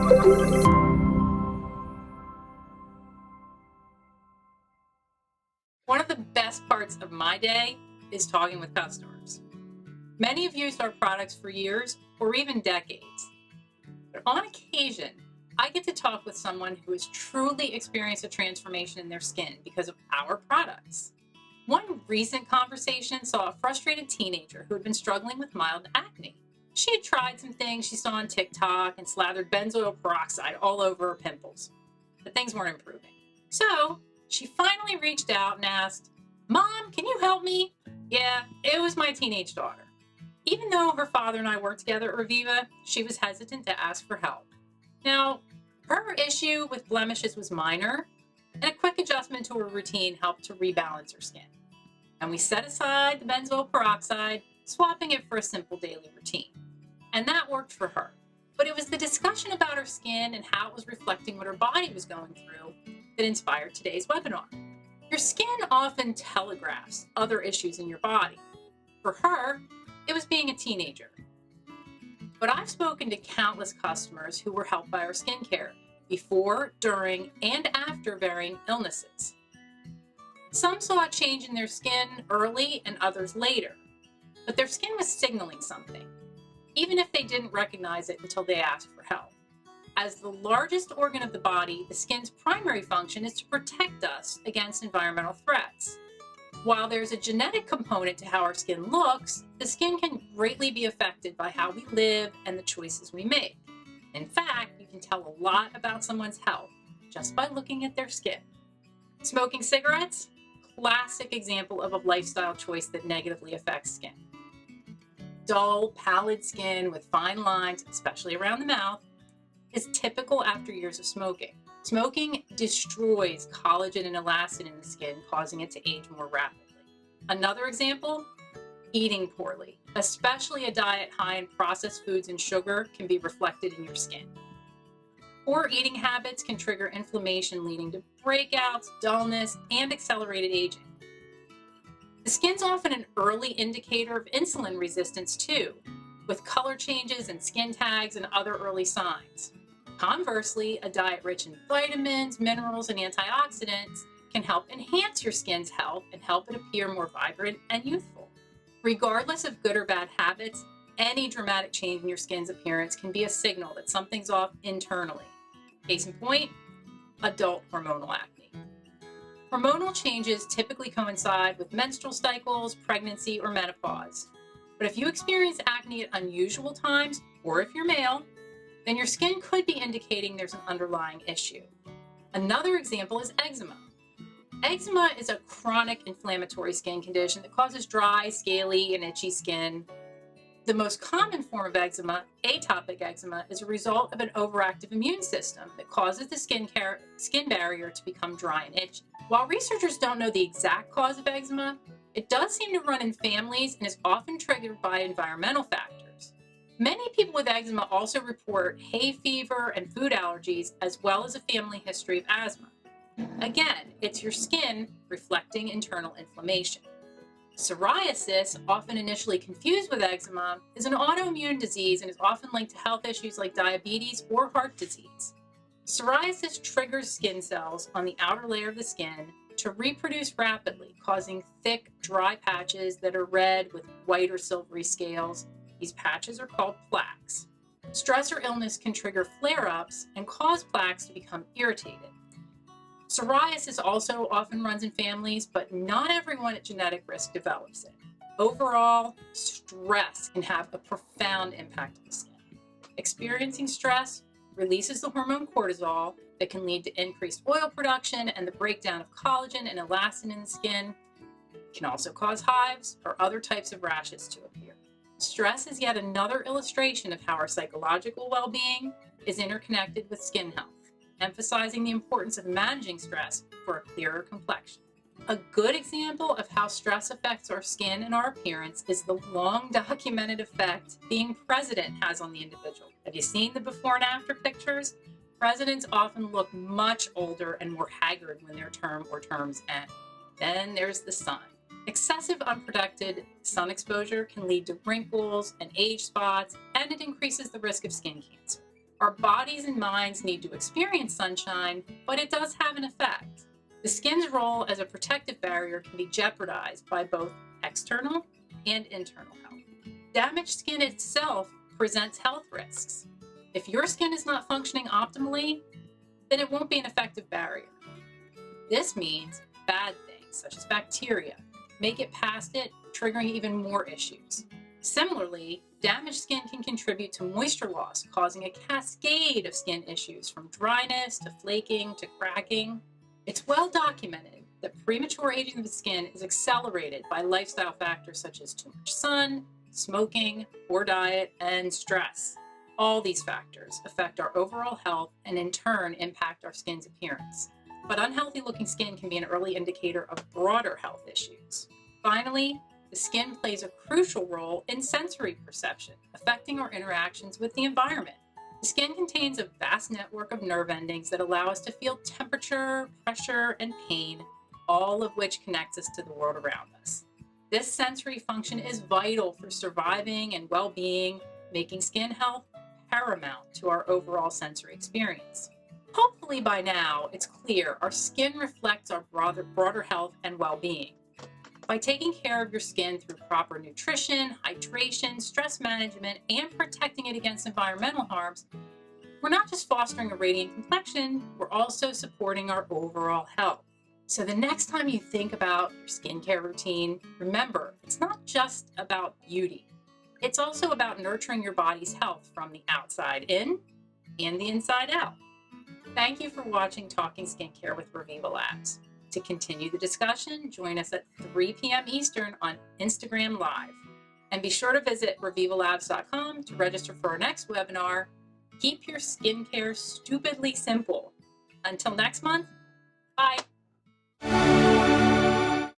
One of the best parts of my day is talking with customers. Many have used our products for years or even decades. But on occasion, I get to talk with someone who has truly experienced a transformation in their skin because of our products. One recent conversation saw a frustrated teenager who had been struggling with mild acne. She had tried some things she saw on TikTok and slathered benzoyl peroxide all over her pimples, but things weren't improving. So she finally reached out and asked, "Mom, can you help me?" Yeah, it was my teenage daughter. Even though her father and I worked together at Reviva, she was hesitant to ask for help. Now, her issue with blemishes was minor, and a quick adjustment to her routine helped to rebalance her skin. And we set aside the benzoyl peroxide, swapping it for a simple daily routine. And that worked for her. But it was the discussion about her skin and how it was reflecting what her body was going through that inspired today's webinar. Your skin often telegraphs other issues in your body. For her, it was being a teenager. But I've spoken to countless customers who were helped by our skincare before, during, and after varying illnesses. Some saw a change in their skin early and others later, but their skin was signaling something, even if they didn't recognize it until they asked for help. As the largest organ of the body, the skin's primary function is to protect us against environmental threats. While there's a genetic component to how our skin looks, the skin can greatly be affected by how we live and the choices we make. In fact, you can tell a lot about someone's health just by looking at their skin. Smoking cigarettes? Classic example of a lifestyle choice that negatively affects skin. Dull, pallid skin with fine lines, especially around the mouth, is typical after years of smoking. Smoking destroys collagen and elastin in the skin, causing it to age more rapidly. Another example, eating poorly, especially a diet high in processed foods and sugar, can be reflected in your skin. Poor eating habits can trigger inflammation, leading to breakouts, dullness, and accelerated aging. The skin's often an early indicator of insulin resistance too, with color changes and skin tags and other early signs. Conversely, a diet rich in vitamins, minerals, and antioxidants can help enhance your skin's health and help it appear more vibrant and youthful. Regardless of good or bad habits, any dramatic change in your skin's appearance can be a signal that something's off internally. Case in point, adult hormonal acne. Hormonal changes typically coincide with menstrual cycles, pregnancy, or menopause. But if you experience acne at unusual times, or if you're male, then your skin could be indicating there's an underlying issue. Another example is eczema. Eczema is a chronic inflammatory skin condition that causes dry, scaly, and itchy skin. The most common form of eczema, atopic eczema, is a result of an overactive immune system that causes the skin barrier to become dry and itchy. While researchers don't know the exact cause of eczema, it does seem to run in families and is often triggered by environmental factors. Many people with eczema also report hay fever and food allergies, as well as a family history of asthma. Again, it's your skin reflecting internal inflammation. Psoriasis, often initially confused with eczema, is an autoimmune disease and is often linked to health issues like diabetes or heart disease. Psoriasis triggers skin cells on the outer layer of the skin to reproduce rapidly, causing thick, dry patches that are red with white or silvery scales. These patches are called plaques. Stress or illness can trigger flare-ups and cause plaques to become irritated. Psoriasis also often runs in families, but not everyone at genetic risk develops it. Overall, stress can have a profound impact on the skin. Experiencing stress releases the hormone cortisol that can lead to increased oil production and the breakdown of collagen and elastin in the skin. It can also cause hives or other types of rashes to appear. Stress is yet another illustration of how our psychological well-being is interconnected with skin health, emphasizing the importance of managing stress for a clearer complexion. A good example of how stress affects our skin and our appearance is the long documented effect being president has on the individual. Have you seen the before and after pictures? Presidents often look much older and more haggard when their term or terms end. Then there's the sun. Excessive unprotected sun exposure can lead to wrinkles and age spots, and it increases the risk of skin cancer. Our bodies and minds need to experience sunshine, but it does have an effect. The skin's role as a protective barrier can be jeopardized by both external and internal health. Damaged skin itself presents health risks. If your skin is not functioning optimally, then it won't be an effective barrier. This means bad things, such as bacteria, may get past it, triggering even more issues. Similarly, damaged skin can contribute to moisture loss, causing a cascade of skin issues from dryness to flaking to cracking. It's well documented that premature aging of the skin is accelerated by lifestyle factors such as too much sun, smoking, poor diet, and stress. All these factors affect our overall health and in turn impact our skin's appearance. But unhealthy looking skin can be an early indicator of broader health issues. Finally, the skin plays a crucial role in sensory perception, affecting our interactions with the environment. The skin contains a vast network of nerve endings that allow us to feel temperature, pressure, and pain, all of which connects us to the world around us. This sensory function is vital for surviving and well-being, making skin health paramount to our overall sensory experience. Hopefully by now, it's clear our skin reflects our broader health and well-being. By taking care of your skin through proper nutrition, hydration, stress management, and protecting it against environmental harms, we're not just fostering a radiant complexion, we're also supporting our overall health. So the next time you think about your skincare routine, remember, it's not just about beauty. It's also about nurturing your body's health from the outside in and the inside out. Thank you for watching Talking Skincare with Reviva Labs. To continue the discussion, join us at 3 p.m. Eastern on Instagram Live. And be sure to visit revivalabs.com to register for our next webinar, Keep Your Skincare Stupidly Simple. Until next month, bye.